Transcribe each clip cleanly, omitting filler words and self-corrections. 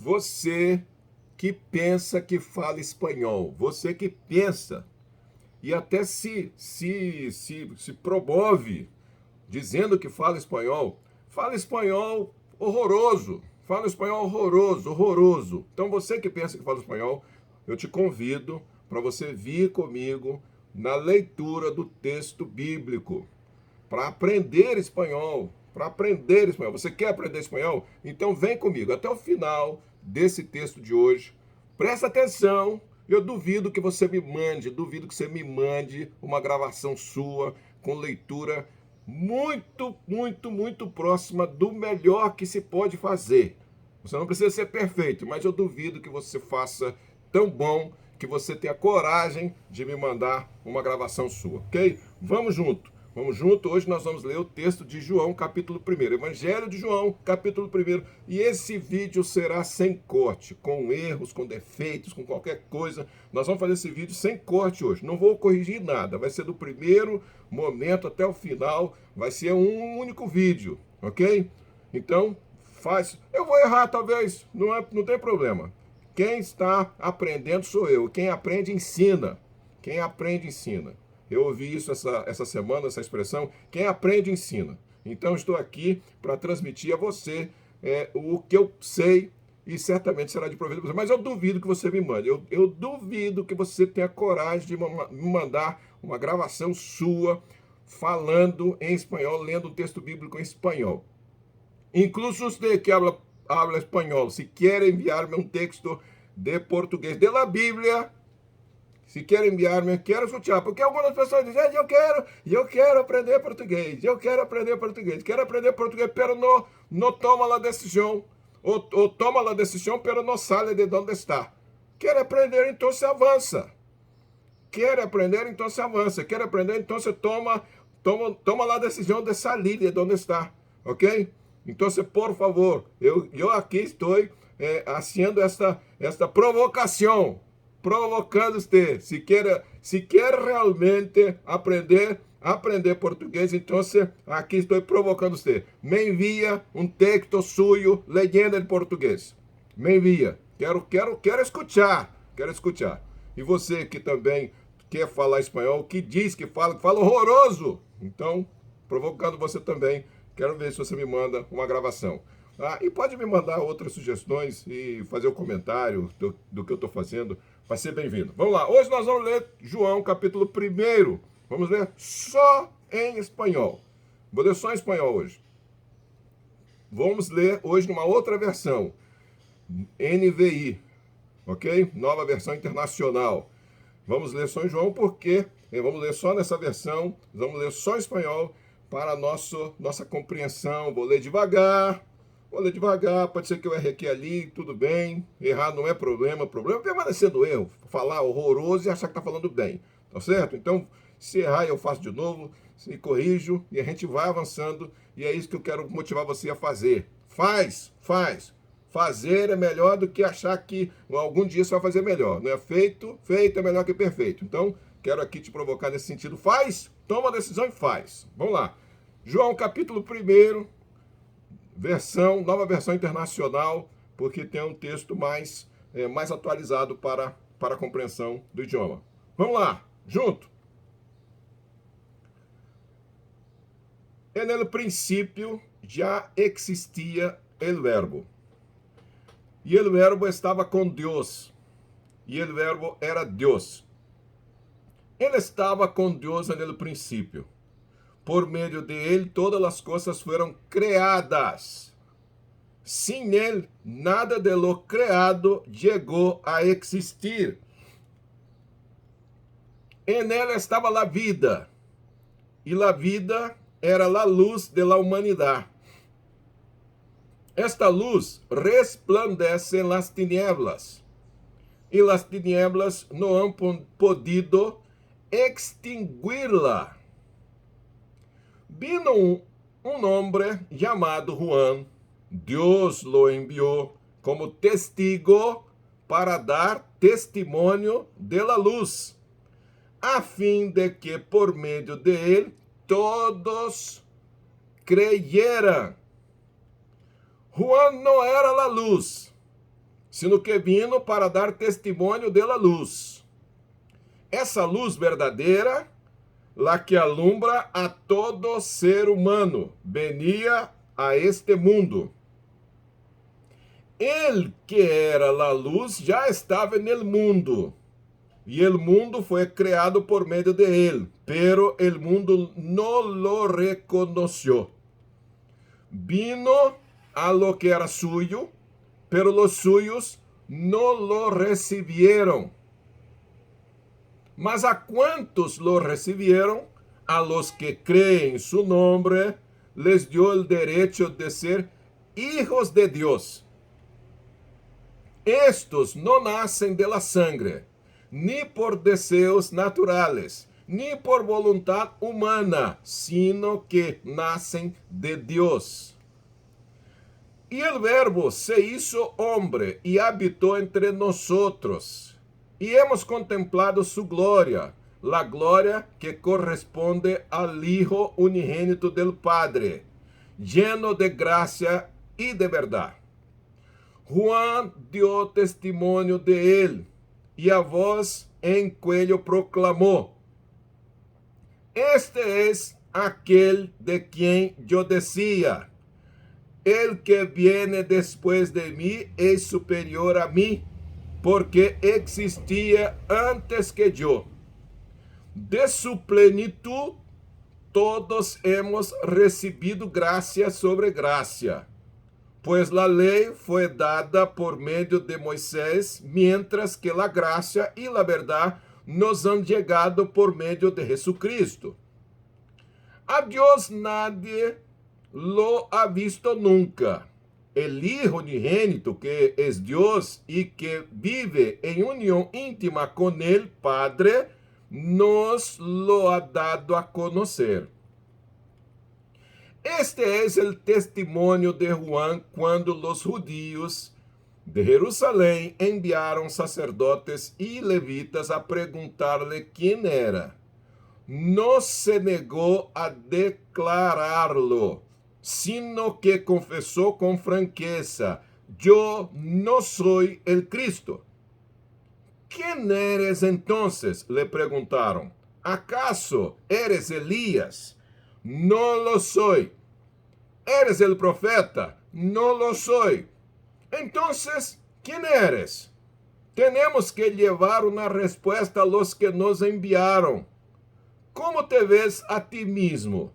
Você que pensa que fala espanhol, você que pensa e até se promove dizendo que fala espanhol horroroso, fala espanhol horroroso, horroroso. Então você que pensa que fala espanhol, eu te convido para você vir comigo na leitura do texto bíblico para aprender espanhol, para aprender espanhol. Você quer aprender espanhol? Então vem comigo até o final desse texto de hoje. Presta atenção. Eu duvido que você me mande uma gravação sua com leitura muito próxima do melhor que se pode fazer. Você não precisa ser perfeito, mas eu duvido que você faça tão bom que você tenha coragem de me mandar uma gravação sua, ok? Vamos junto. Vamos junto, hoje nós vamos ler o texto de João, capítulo 1. Evangelho de João, capítulo 1. E esse vídeo será sem corte, com erros, com defeitos, com qualquer coisa. Nós vamos fazer esse vídeo sem corte hoje. Não vou corrigir nada. Vai ser do primeiro momento até o final. Vai ser um único vídeo, ok? Então, faz. Eu vou errar, talvez. Não tem problema. Quem está aprendendo sou eu. Quem aprende, ensina. Quem aprende, ensina. Eu ouvi isso essa semana, essa expressão, quem aprende ensina. Então estou aqui para transmitir a você o que eu sei e certamente será de proveito para você. Mas eu duvido que você me mande, eu duvido que você tenha coragem de me mandar uma gravação sua falando em espanhol, lendo o texto bíblico em espanhol. Incluso você que habla espanhol, se quer enviar-me um texto de português de la Bíblia, se quer enviar-me, quero escutar, porque algumas pessoas dizem, eu quero aprender português, quero aprender português, pero não toma a decisão, ou toma a decisão, pero não sale de onde está. Quer aprender, então se avança. Quer aprender, então se avança. Quer aprender, então se toma a decisão de sair de onde está, ok? Então, por favor, eu aqui estou fazendo esta provocação, provocando você. Se quer realmente aprender português, então aqui estou provocando você. Me envia um texto suyo leyendo em português. Me envia. Quero escutar. E você que também quer falar espanhol, que diz que fala horroroso. Então, provocando você também, quero ver se você me manda uma gravação. E pode me mandar outras sugestões e fazer um comentário do que eu estou fazendo. Vai ser bem-vindo. Vamos lá. Hoje nós vamos ler João, capítulo 1. Vamos ler só em espanhol. Vou ler só em espanhol hoje. Vamos ler hoje numa outra versão. NVI. Ok? Nova versão internacional. Vamos ler só em João porque vamos ler só nessa versão. Vamos ler só em espanhol para nossa compreensão. Vou ler devagar, pode ser que eu erre aqui e ali, tudo bem. Errar não é problema. O problema é permanecer no erro, falar horroroso e achar que está falando bem. Tá certo? Então, se errar, eu faço de novo, se corrijo e a gente vai avançando. E é isso que eu quero motivar você a fazer. Faz. Fazer é melhor do que achar que algum dia você vai fazer melhor. Não é feito é melhor que perfeito. Então, quero aqui te provocar nesse sentido. Faz, toma a decisão e faz. Vamos lá. João, capítulo 1, nova versão internacional, porque tem um texto mais atualizado para a compreensão do idioma. Vamos lá, junto. En el principio já existia el verbo. E el verbo estava com Deus. E el verbo era Deus. Ele estava com Deus no princípio. Por meio de ele, todas as coisas foram criadas. Sem ele, nada de lo criado chegou a existir. En él estava a vida. E a vida era a luz de la humanidade. Esta luz resplandece en las tinieblas. E las tinieblas não han podido extinguirla. Vino um homem chamado Juan. Deus lo enviou como testigo para dar testemunho de la luz, a fim de que por meio de ele todos creyeran. Juan não era a luz, sino que vino para dar testimonio de la luz. Essa luz verdadeira, la que alumbra a todo ser humano, venía a este mundo. El que era la luz já estava en el mundo, y el mundo fue creado por medio de él, pero el mundo no lo reconoció. Vino a lo que era suyo, pero los suyos no lo recibieron. Mas a cuantos lo recibieron, a los que creen en su nombre, les dio el derecho de ser hijos de Dios. Estos no nacen de la sangre, ni por deseos naturales, ni por voluntad humana, sino que nacen de Dios. Y el Verbo se hizo hombre y habitó entre nosotros. Y hemos contemplado su gloria, la gloria que corresponde al Hijo unigénito del Padre, lleno de gracia y de verdad. Juan dio testimonio de él, y a voz en cuello proclamó: Este es aquel de quien yo decía, el que viene después de mí es superior a mí, porque existía antes que yo. De su plenitud todos hemos recibido gracia sobre gracia. Pues la ley fue dada por medio de Moisés, mientras que la gracia y la verdad nos han llegado por medio de Jesucristo. A Dios nadie lo ha visto nunca. El Hijo unigénito, que es Dios y que vive en unión íntima con el Padre, nos lo ha dado a conocer. Este es el testimonio de Juan cuando los judíos de Jerusalén enviaron sacerdotes y levitas a preguntarle quién era. No se negó a declararlo, sino que confesó con franqueza: yo no soy el Cristo. ¿Quién eres entonces?, le preguntaron. ¿Acaso eres Elías? No lo soy. ¿Eres el profeta? No lo soy. Entonces, ¿quién eres? Tenemos que llevar una respuesta a los que nos enviaron. ¿Cómo te ves a ti mismo?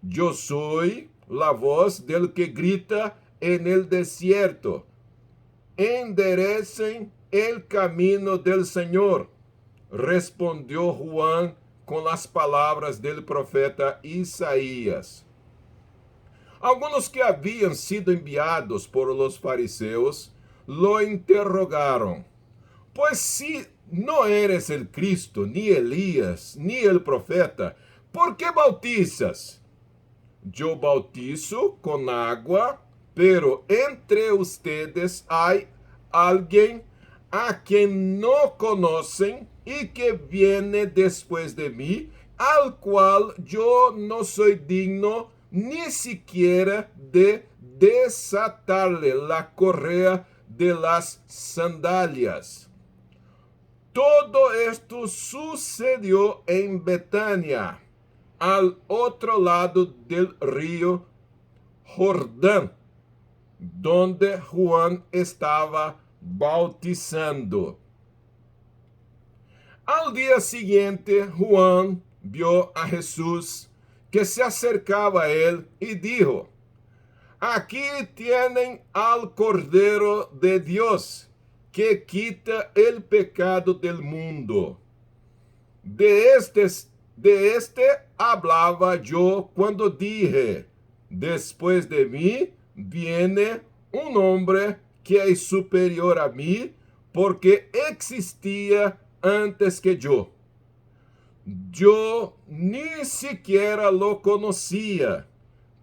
Yo soy la voz del que grita en el desierto: enderecen el camino del Señor. Respondió Juan con las palabras del profeta Isaías. Algunos que habían sido enviados por los fariseos lo interrogaron: pues si no eres el Cristo, ni Elías, ni el profeta, ¿por qué bautizas? Yo bautizo con agua, pero entre ustedes hay alguien a quien no conocen y que viene después de mí, al cual yo no soy digno ni siquiera de desatarle la correa de las sandalias. Todo esto sucedió en Betania, al otro lado del río Jordán, donde Juan estaba bautizando. Al día siguiente, Juan vio a Jesús que se acercaba a él y dijo: aquí tienen al Cordero de Dios, que quita el pecado del mundo. De este hablaba yo cuando dije: después de mí viene un hombre que es superior a mí, porque existía antes que yo. Yo ni siquiera lo conocía,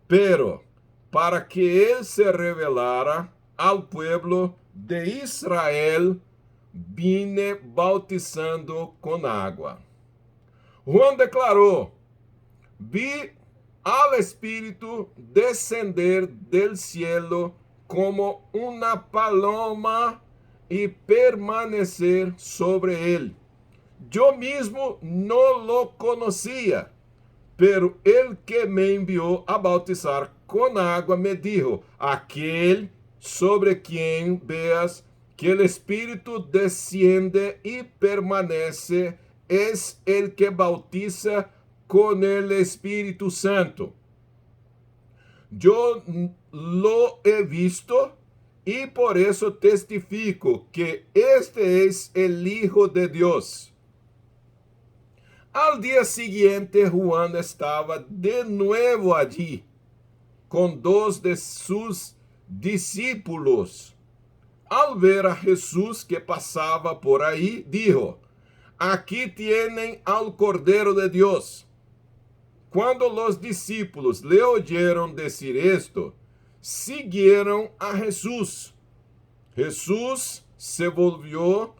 pero para que él se revelara al pueblo de Israel, vine bautizando con agua. Juan declaró: vi al Espíritu descender del cielo como una paloma y permanecer sobre él. Yo mismo no lo conocía, pero el que me envió a bautizar con agua me dijo, aquel sobre quien veas que el Espíritu desciende y permanece es el que bautiza con el Espíritu Santo. Yo lo he visto y por eso testifico que este es el Hijo de Dios. Al día siguiente, Juan estaba de nuevo allí con dos de sus discípulos. Al ver a Jesús que pasaba por ahí, dijo, aquí tienen al Cordero de Dios. Cuando los discípulos le oyeron decir esto, siguieron a Jesús. Jesús se volvió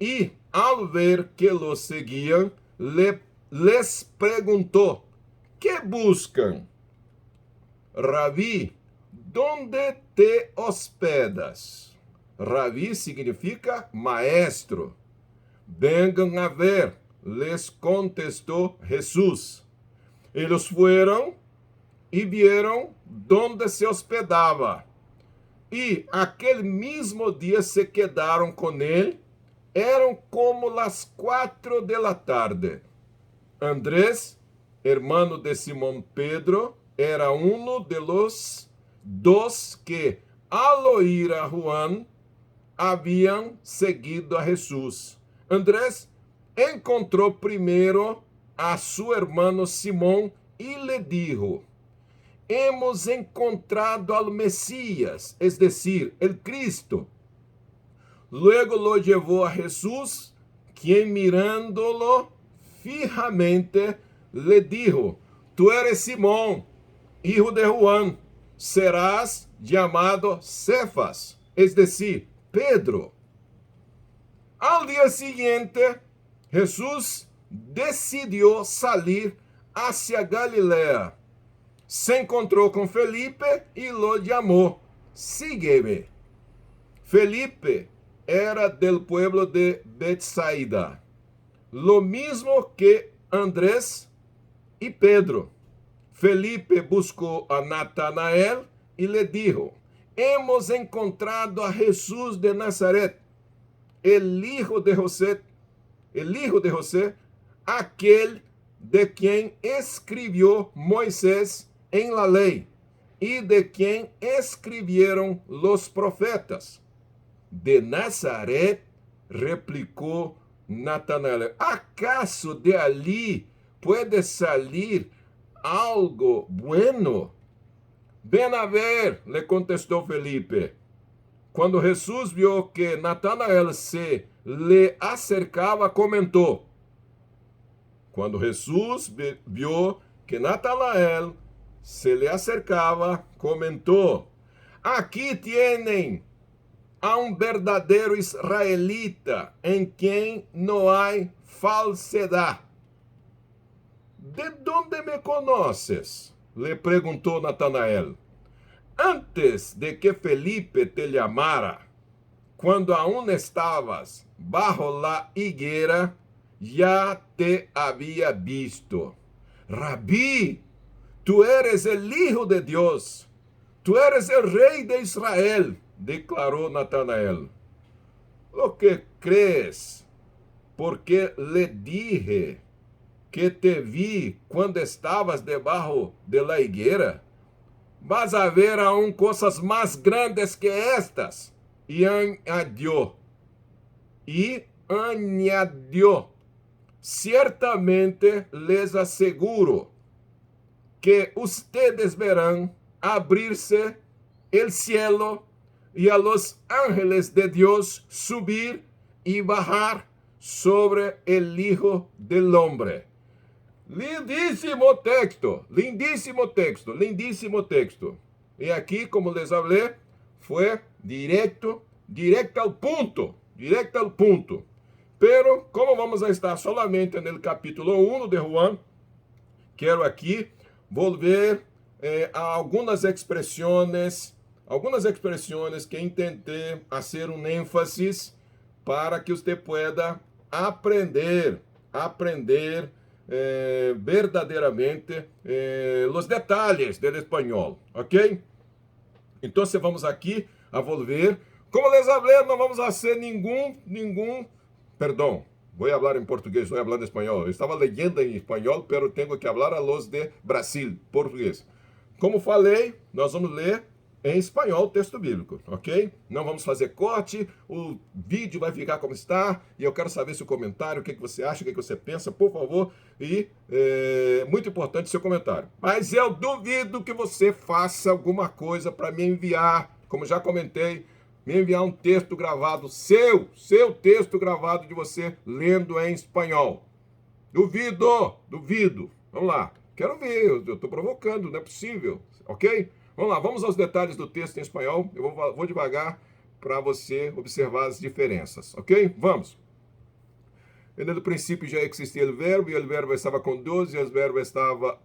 y al ver que los seguían, les preguntó, ¿qué buscan? Rabí, ¿dónde te hospedas? Rabí significa maestro. Vengan a ver, les contestó Jesús. Ellos fueron y vieron dónde se hospedaba. Y aquel mismo día se quedaron con él. Eran como las 4 de la tarde. Andrés, hermano de Simón Pedro, era uno de los dos que, al oír a Juan, habían seguido a Jesús. Andrés encontró primero a su hermano Simón y le dijo, hemos encontrado al Mesías, es decir, el Cristo. Luego lo llevó a Jesús, quien mirándolo fijamente le dijo, tú eres Simón, hijo de Juan, serás llamado Cefas, es decir, Pedro. Al día siguiente, Jesús decidió salir hacia Galilea. Se encontró con Felipe y lo llamó, sígueme. Felipe era del pueblo de Betsaida, lo mismo que Andrés y Pedro. Felipe buscó a Natanael y le dijo, hemos encontrado a Jesús de Nazaret, el hijo de José, aquel de quien escribió Moisés en la ley y de quien escribieron los profetas. De Nazaret, replicó Natanael, ¿acaso de allí puede salir algo bueno? Ven a ver, le contestó Felipe. Cuando Jesús vio que Natanael se le acercaba, comentó. Cuando Jesús vio que Natanael se le acercaba, comentó, aquí tienen a un verdadero israelita en quien no hay falsedad. ¿De dónde me conoces? Le preguntó Natanael. Antes de que Felipe te llamara, cuando aún estabas bajo la higuera, ya te había visto. Rabí, tú eres el Hijo de Dios, tú eres el Rey de Israel, declaró Natanael. ¿Lo que crees? Porque le dije que te vi cuando estabas debajo de la higuera. Vas a ver aún cosas más grandes que estas. Y añadió, ciertamente les aseguro que ustedes verán abrirse el cielo y a los ángeles de Dios subir y bajar sobre el Hijo del Hombre. Lindísimo texto, lindísimo texto, lindísimo texto. Y aquí, como les hablé, fue directo al punto, directo al punto. Pero, como vamos a estar solamente en el capítulo 1 de Juan, quiero aquí volver a algunas expresiones algunas expresiones que intenté hacer un énfasis para que usted pueda aprender verdadeiramente os detalhes do espanhol, ok? Então, vamos aqui a volver. Como les hablé, não vamos fazer perdão, vou falar em português, não falar em espanhol. Eu estava leyendo em espanhol, pero tenho que falar a los de Brasil, português. Como falei, nós vamos ler em espanhol o texto bíblico, ok? Não vamos fazer corte, o vídeo vai ficar como está, e eu quero saber seu comentário, o que você acha, o que você pensa, por favor, e muito importante seu comentário. Mas eu duvido que você faça alguma coisa para me enviar, como já comentei, me enviar um texto gravado seu texto gravado de você lendo em espanhol. Duvido. Vamos lá. Quero ver, eu estou provocando, não é possível, ok? Vamos lá, vamos aos detalhes do texto em espanhol. Eu vou devagar para você observar as diferenças, ok? Vamos. No princípio já existia o verbo, e o verbo estava com Deus, e o verbo estava...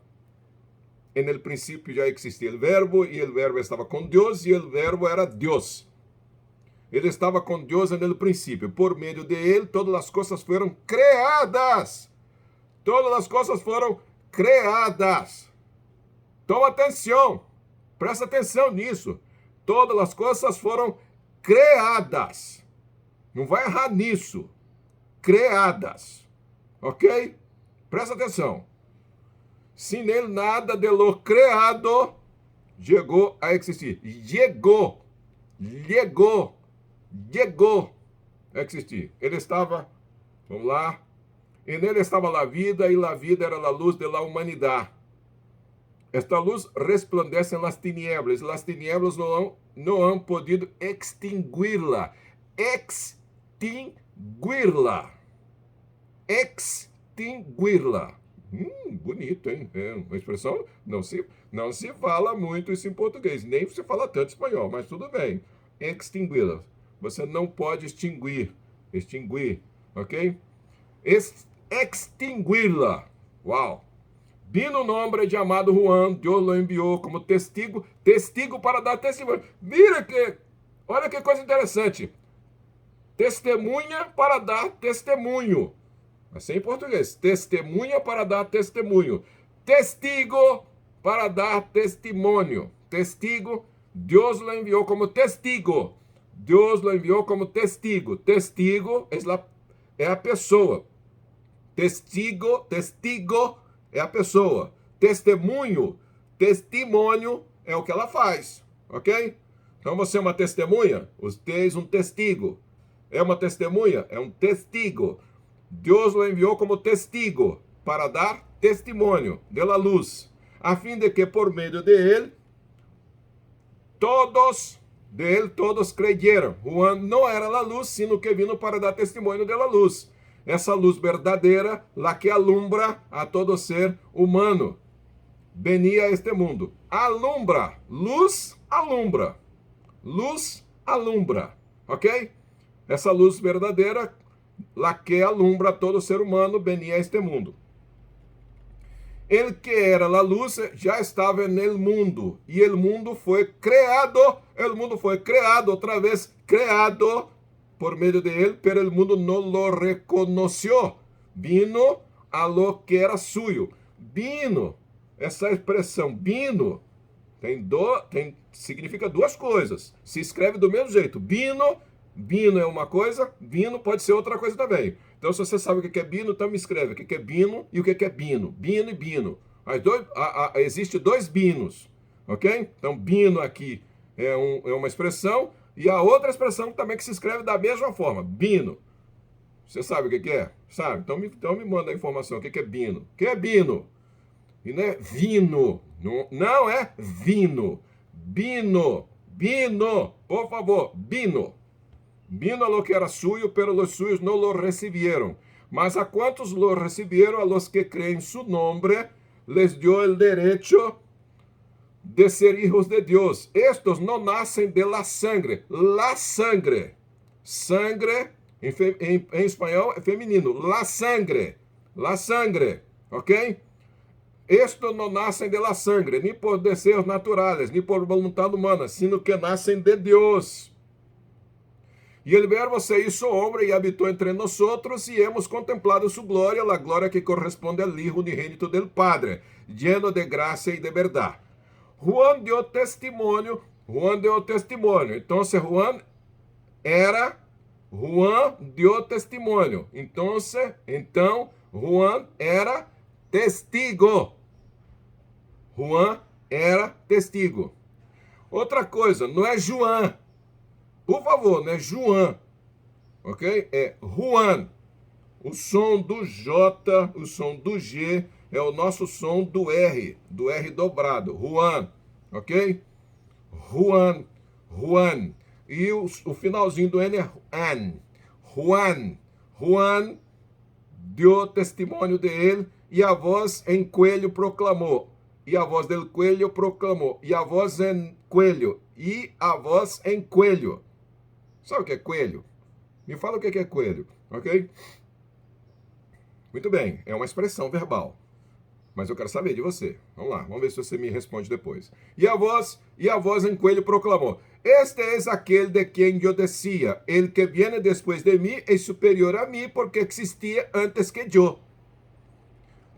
No princípio já existia o verbo, e o verbo estava com Deus, e o verbo era Deus. Ele estava com Deus no princípio. Por meio de ele, todas as coisas foram criadas. Todas as coisas foram criadas. Toma atenção. Presta atenção nisso. Todas as coisas foram criadas. Não vai errar nisso. Criadas. Ok? Presta atenção. Sem ele, nada de lo criado chegou a existir. Chegou a existir. Ele estava, vamos lá, e nele estava a vida, e a vida era a luz da humanidade. Esta luz resplandece nas tinieblas. As tinieblas não han podido extinguir-la. Extinguir-la. Bonito, hein? É uma expressão, não se fala muito isso em português, nem se fala tanto espanhol, mas tudo bem. Extinguir-la. Você não pode extinguir, ok? Extinguir-la. Uau! Vino um homem chamado Juan, Deus lo enviou como testigo para dar testemunho. Olha que coisa interessante. Testemunha para dar testemunho. Assim em português. Testemunha para dar testemunho. Testigo para dar testemunho. Testigo, Deus lo enviou como testigo. Testigo é a pessoa. Testigo é a pessoa. Testemunho é o que ela faz, ok? Então você é uma testemunha, você é um testigo. É uma testemunha, é um testigo. Deus o enviou como testigo para dar testemunho da luz, a fim de que por meio de ele todos creyeram. Juan não era a luz, sino que vino para dar testemunho da luz. Essa luz verdadeira, la que alumbra a todo ser humano, venia a este mundo. Alumbra, luz alumbra, ok? Essa luz verdadeira, la que alumbra a todo ser humano, venia a este mundo. Ele que era a luz já estava no mundo, e o mundo foi criado, outra vez criado, por meio de ele, pero el mundo no lo reconoció. Vino a lo que era suyo. Vino, essa expressão vino, significa duas coisas. Se escreve do mesmo jeito. Vino é uma coisa, vino pode ser outra coisa também. Então, se você sabe o que é bino, então me escreve o que é bino e o que é bino. Bino e bino. Existe dois binos, ok? Então, bino aqui é uma expressão, e a outra expressão também que se escreve da mesma forma, bino. Você sabe o que é? Sabe? Então me manda a informação. O que é bino? O que é bino? E não é vino. Não é vino. Bino. Por favor, bino. Vino a lo que era suyo, pero los suyos no lo recibieron. Mas a cuantos lo recibieron, a los que creen en su nombre, les dio el derecho de ser hijos de Dios. Estos no nacen de la sangre. La sangre. Sangre, em espanhol, é feminino. La sangre. Ok? Estos no nacen de la sangre, ni por deseos naturales, ni por voluntad humana, sino que nacen de Dios. Y el verbo se hizo hombre y habitó entre nosotros y hemos contemplado su gloria, la gloria que corresponde al Hijo unigénito del Padre, lleno de gracia y de verdad. Juan dio testimonio. Entonces Juan dio testimonio. Então Juan era testigo. Juan era testigo. Outra coisa, não é João. Por favor, não é João. Ok? É Juan. O som do J, o som do G é o nosso som do R dobrado. Juan. Ok? Juan. E o finalzinho do N é an. Juan deu testemunho de ele e a voz em coelho proclamou. E a voz del coelho proclamou. E a voz em coelho. E a voz em coelho. Sabe o que é coelho? Me fala o que é coelho, ok? Muito bem, é uma expressão verbal. Mas eu quero saber de você. Vamos lá, vamos ver se você me responde depois. E a voz em coelho proclamou: Este es aquele de quem eu decía, el que viene después de mí es superior a mí porque existía antes que yo.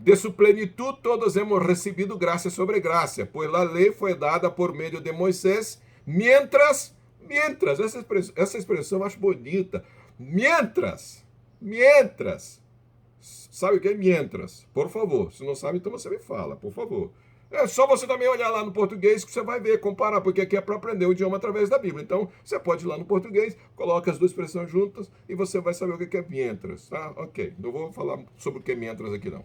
De su plenitud todos hemos recibido gracia sobre gracia, pues la ley fue dada por medio de Moisés, mientras, essa expressão eu acho bonita, mientras, sabe o que é mientras? Por favor, se não sabe, então você me fala, por favor. É só você também olhar lá no português que você vai ver, comparar, porque aqui é para aprender o idioma através da Bíblia. Então, você pode ir lá no português, coloca as duas expressões juntas e você vai saber o que é mientras, tá? Ok, não vou falar sobre o que é mientras aqui não.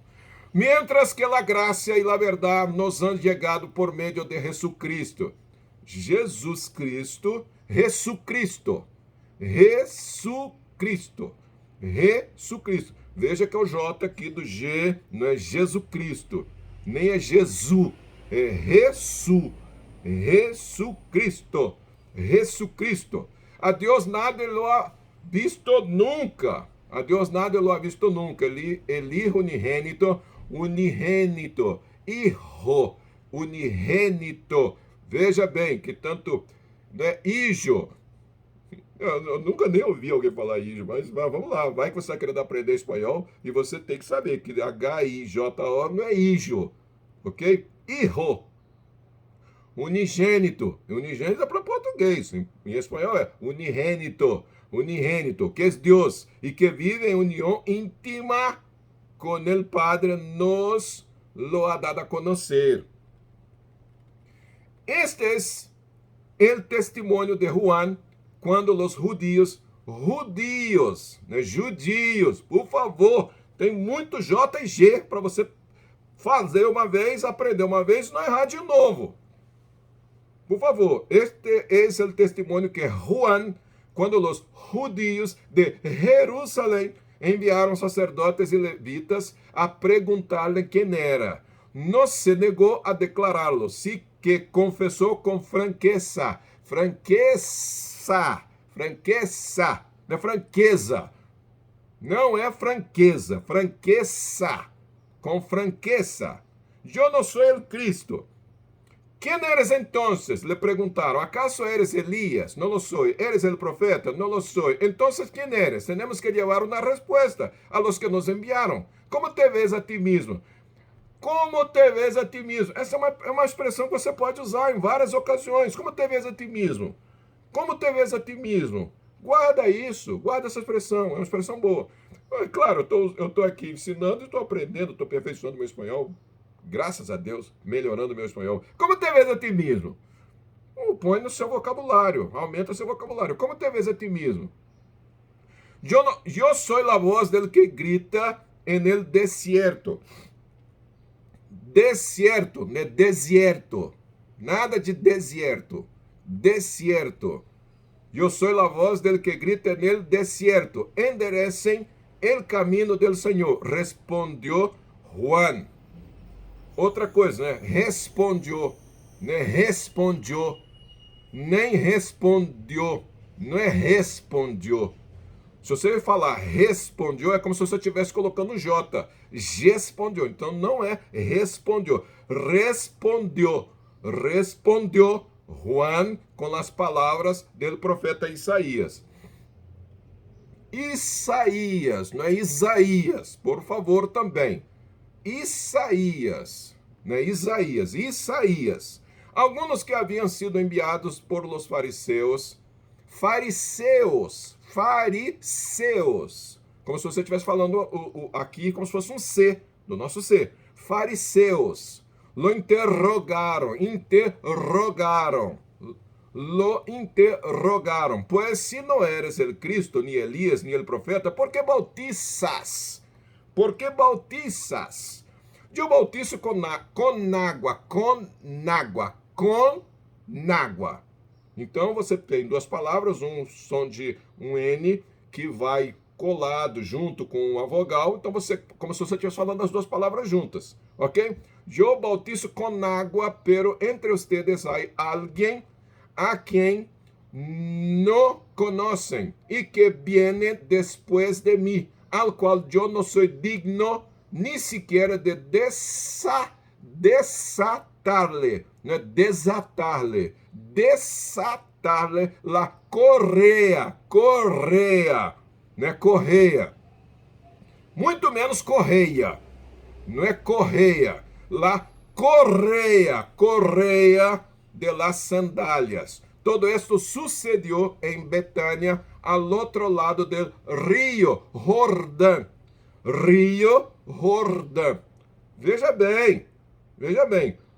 Mientras que la gracia y la verdad nos han llegado por medio de Jesucristo. Jesucristo. Veja que é o J aqui do G, não é Jesucristo, nem é Jesus, é Jesucristo. A Deus nada lo ha visto nunca. El Hijo unigênito, Hijo unigênito. Veja bem que tanto, né, Hijo, eu nunca nem ouvi alguém falar Hijo, mas vamos lá, vai que você está querendo aprender espanhol e você tem que saber que H-I-J-O não é Hijo, ok? Hijo, unigênito é para português, em espanhol é unigênito, que é Deus e que vive em união íntima com el Padre, nos lo ha dado a conhecer. Este es el testimonio de Juan quando os judios, né, judios, por favor, tem muito J e G para você fazer uma vez, aprender uma vez, não errar de novo. Por favor, este es el testimonio que Juan, quando os judios de Jerusalém enviaram sacerdotes e levitas a perguntar-lhe quem era. Não se negou a declará-lo, sí que confessou com franqueza, não é franqueza, com franqueza. Eu não sou o Cristo. ¿Quién eres entonces? Le preguntaron. ¿Acaso eres Elías? No lo soy. ¿Eres el profeta? No lo soy. Entonces, ¿quién eres? Tenemos que llevar una respuesta a los que nos enviaron. ¿Cómo te ves a ti mismo? Como te ves a ti mesmo? Essa é uma expressão que você pode usar em várias ocasiões. Como te ves a ti mesmo? Como te ves a ti mesmo? Guarda isso, guarda essa expressão, é uma expressão boa. Claro, eu estou aqui ensinando e estou aprendendo, estou aperfeiçoando meu espanhol. Graças a Deus, melhorando meu espanhol. Como te ves a ti mesmo? Põe no seu vocabulário, aumenta seu vocabulário. Como te ves a ti mesmo? Eu sou a voz del que grita en el desierto. Desierto, né? Deserto. Nada de desierto. Desierto. Eu sou a voz del que grita en el desierto. Enderecem el camino del Senhor. Respondeu Juan. Outra coisa, né? Respondeu. Né? Respondeu. Nem respondeu. Não é respondeu. Se você falar respondeu, é como se você estivesse colocando J. Respondeu. Então não é respondeu. Respondeu. Respondeu Juan com as palavras do profeta Isaías. Isaías, não é Isaías, por favor também. Isaías, não é Isaías, Isaías. Alguns que haviam sido enviados por los fariseus, como se você estivesse falando aqui como se fosse um C, do nosso C. Fariseus, lo interrogaram, lo interrogaram, pues si no eres el Cristo, ni Elías, ni el profeta, ¿por qué bautizas? ¿Por qué bautizas? Eu bautizo com água. Então você tem duas palavras, um som de um N que vai colado junto com a vogal, então você, como se você estivesse falando as duas palavras juntas, ok? Eu bautizo com água, pero entre ustedes hay alguien a quem no conocen y que viene después de mí, al cual yo no soy digno ni siquiera de desatarle la correia, não é correia, muito menos correia, não é correia, la correia de las sandalias. Todo esto sucedió en Betania, al otro lado del río Jordán. Río Jordán. Veja bem.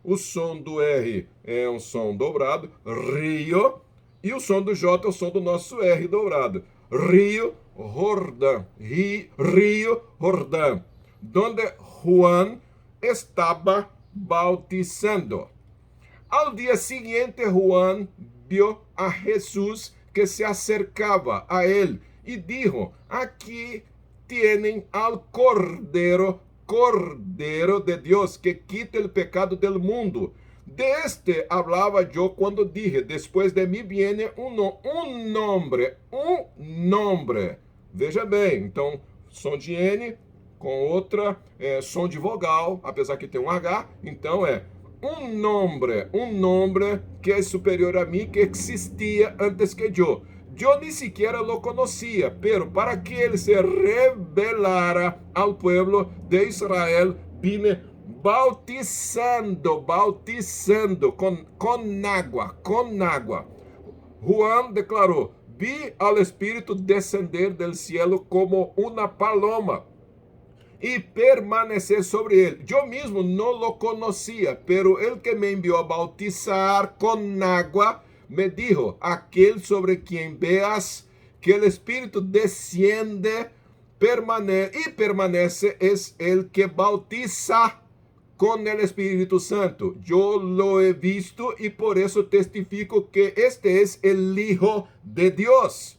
O som do R é um som dobrado, Rio, e o som do J é o som do nosso R dobrado. Río Jordán. Río Jordán. Donde Juan estaba bautizando. Al día siguiente, Juan vio a Jesús que se acercaba a él y dijo, aquí tienen al Cordero de Dios que quita el pecado del mundo. De este hablaba yo cuando dije, después de mí viene un nombre. Veja bem, então, som de N com outra, som de vogal, apesar que tem um H, então é um nombre que é superior a mim, que existia antes que eu. Eu ni siquiera lo conocía, pero para que ele se revelara al pueblo de Israel, vine bautizando com água. Juan declarou, vi al Espírito descender del cielo como una paloma y permanecer sobre él. Yo mismo no lo conocía, pero el que me envió a bautizar con agua me dijo, aquel sobre quien veas que el Espíritu desciende permanece es el que bautiza con el Espíritu Santo. Yo lo he visto y por eso testifico que este es el Hijo de Dios.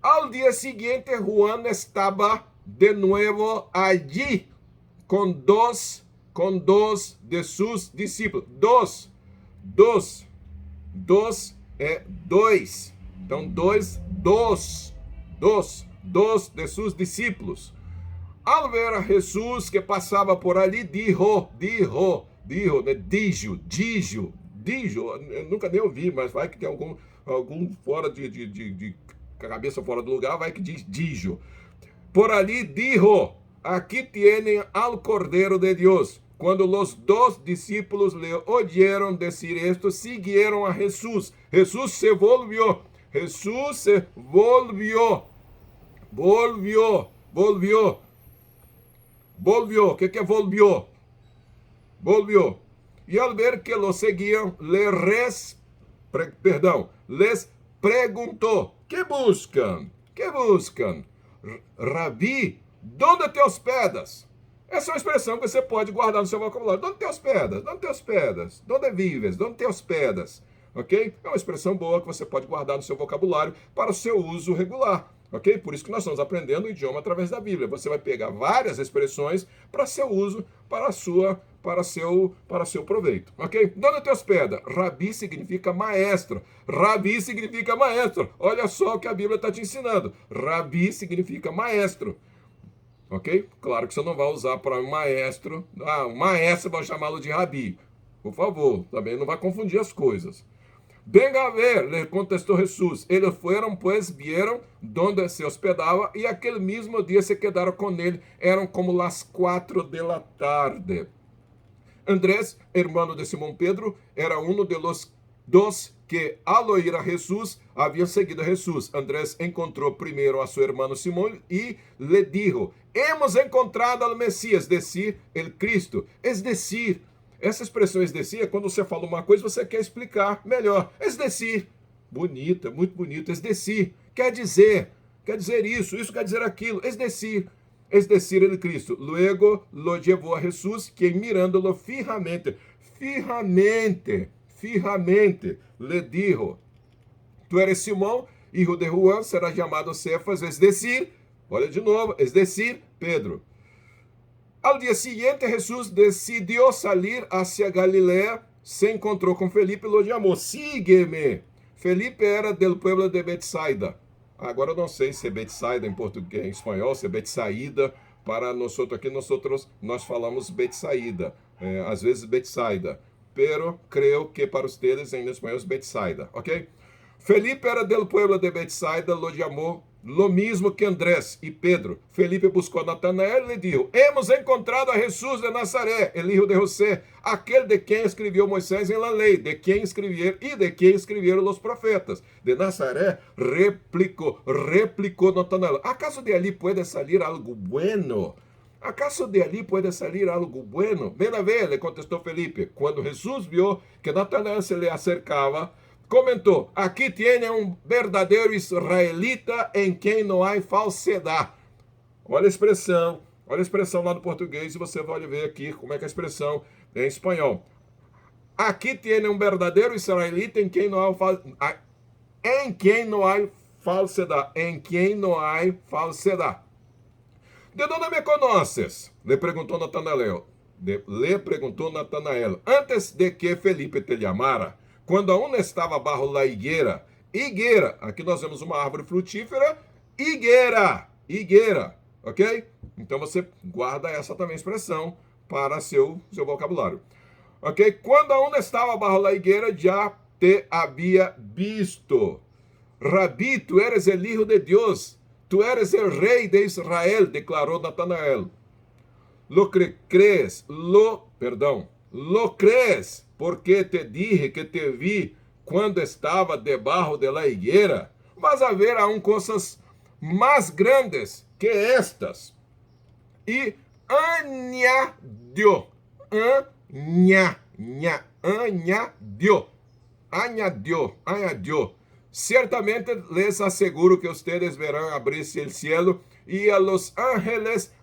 Al día siguiente Juan estaba de nuevo allí con dos de sus discípulos. Dos é dois. Então, dos de sus discípulos. Al ver a Jesus que passava por ali, dijo, né? Dijo, eu nunca nem ouvi, mas vai que tem algum fora de cabeça fora do lugar, vai que diz dijo. Por ali dijo, aquí tienen al Cordero de Dios. Cuando los dos discípulos le oyeron decir esto, siguieron a Jesús. Jesús se volvió. Volvió. ¿Qué volvió? Volvió. Y al ver que lo seguían, les preguntó, ¿qué buscan? Rabi, ¿dónde te hospedas? Essa é uma expressão que você pode guardar no seu vocabulário. Onde te hospedas? Onde vives? Onde te hospedas? Ok? É uma expressão boa que você pode guardar no seu vocabulário para o seu uso regular. ok? Por isso que nós estamos aprendendo o idioma através da Bíblia. Você vai pegar várias expressões para seu uso, para seu proveito, ok? Donde te hospeda? Rabi significa maestro. Rabi significa maestro. Olha só o que a Bíblia está te ensinando. Rabi significa maestro. Ok? Claro que você não vai usar para um maestro. Um maestro vai chamá-lo de Rabi. Por favor, também não vai confundir as coisas. Venga a ver, le contestou Jesús. Eles fueron, pues, vieron donde se hospedava e aquele mesmo dia se quedaram com ele. Eram como las 4 de la tarde. Andrés, hermano de Simón Pedro, era uno de los dos que, al oír a Jesús, habían seguido a Jesús. Andrés encontrou primeiro a su hermano Simón e le dijo: hemos encontrado al Mesías, decir, el Cristo. Es decir, essa expressão es decir é quando você fala uma coisa e você quer explicar melhor. Es decir, bonita, muito bonito. Es decir, quer dizer isso quer dizer aquilo. Es decir, el Cristo. Luego lo llevó a Jesús, quien mirándolo fijamente, le dijo: tu eres Simón, hijo de Juan, serás llamado Cefas, es decir, olha de novo, es decir, Pedro. Al día siguiente, Jesús decidió salir hacia Galilea, se encontrou com Felipe e lo llamó: sígueme. Felipe era del pueblo de Betsaida. Agora eu não sei se é Betsaida em português, em espanhol, se é Betsaída. Para nós aqui, nós falamos Betsaida. Às vezes Betsaida. Pero creo que para ustedes em espanhol es Betsaida, ok? Felipe era del pueblo de Betsaida, lo llamó lo mismo que Andrés y Pedro. Felipe buscou a Natanael e lhe dijo: hemos encontrado a Jesús de Nazaré, el hijo de José, aquel de quem escreveu Moisés en la ley, de quem escrevieron los profetas. De Nazaré, replicou Natanael: ¿acaso de ali puede salir algo bueno? ¿Acaso de ali puede salir algo bueno? Ven a ver, le contestou Felipe. Quando Jesus viu que Natanael se le acercava, comentou: aqui tiene um verdadeiro israelita em quem não há falsidade. Olha a expressão lá no português e você vai ver aqui como é que é a expressão em espanhol. Aqui tiene um verdadeiro israelita em quem não há falsidade. Em quem não há falsidade. ¿De onde me conoces? Le preguntou Natanael. Antes de que Felipe te llamara, quando aún estava bajo la higuera. Higuera, aqui nós vemos uma árvore frutífera. Higuera, ok? Então você guarda essa também expressão para seu vocabulário. Ok? Quando aún estava bajo la higuera, já te havia visto. Rabi, tu eres el hijo de Dios. Tu eres el rey de Israel, declarou Natanael. Lo crees, porque te dije que te vi quando estava debaixo de la higuera. Mas haver aún coisas mais grandes que estas. E añadió. Ciertamente les aseguro que ustedes verán abrirse el cielo y a los ángeles,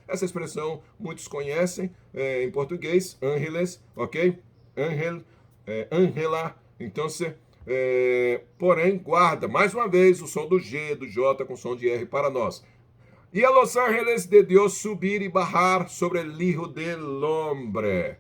essa expressão muitos conhecem em português, ángeles, ok? Ángela, então, porém, guarda, mais uma vez, o som do G, do J com som de R para nós. E a los ángeles de Dios subir e bajar sobre el Hijo del Hombre.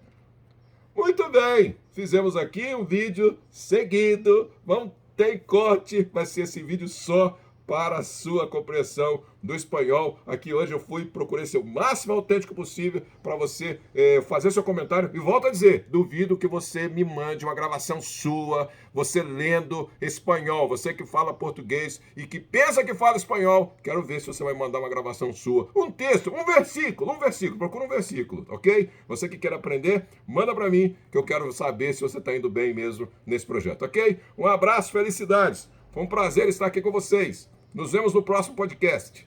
Muito bem, fizemos aqui um vídeo seguido, não tem corte, vai ser esse vídeo só para a sua compreensão do espanhol. Aqui hoje eu procurei ser o máximo autêntico possível para você fazer seu comentário. E volto a dizer, duvido que você me mande uma gravação sua, você lendo espanhol, você que fala português e que pensa que fala espanhol, quero ver se você vai mandar uma gravação sua. Um texto, um versículo, procura um versículo, ok? Você que quer aprender, manda para mim, que eu quero saber se você está indo bem mesmo nesse projeto, ok? Um abraço, felicidades. Foi um prazer estar aqui com vocês. Nos vemos no próximo podcast.